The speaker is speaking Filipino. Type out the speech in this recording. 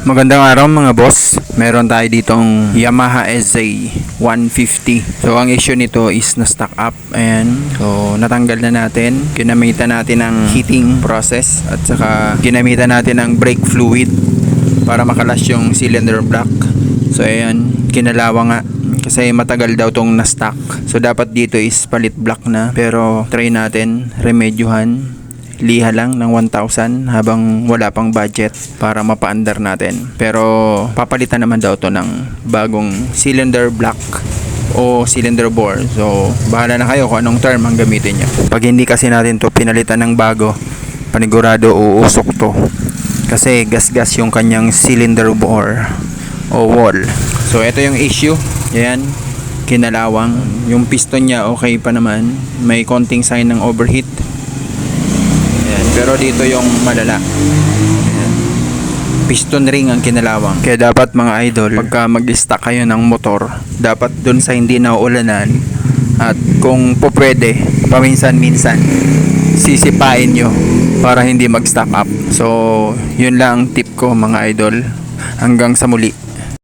Magandang araw mga boss. Meron tayo ditong Yamaha SZ150. So ang issue nito is na stock up. Ayan. So natanggal na natin. Ginamitan natin ng heating process at saka ginamitan natin ng brake fluid para makalas yung cylinder block. So ayan, kinalawa nga kasi matagal daw tong na-stock. So dapat dito is palit block na. Pero try natin remedyohan. Liha lang ng 1,000 habang wala pang budget para mapa-under natin. Pero papalitan naman daw to ng bagong cylinder block o cylinder bore. So bahala na kayo kung anong term ang gamitin nyo. Pag hindi kasi natin to pinalitan ng bago, panigurado uusok to. Kasi gas-gas yung kanyang cylinder bore o wall. So ito yung issue. Ayan, kinalawang. Yung piston niya okay pa naman. May konting sign ng overheat. Pero dito yung malala. Ayan. Piston ring ang kinalawang. Kaya dapat mga idol, pagka mag-stock kayo ng motor, dapat dun sa hindi nauulanan at kung po pwede, paminsan-minsan sisipain nyo para hindi mag-stock up. So yun lang ang tip ko mga idol. Hanggang sa muli.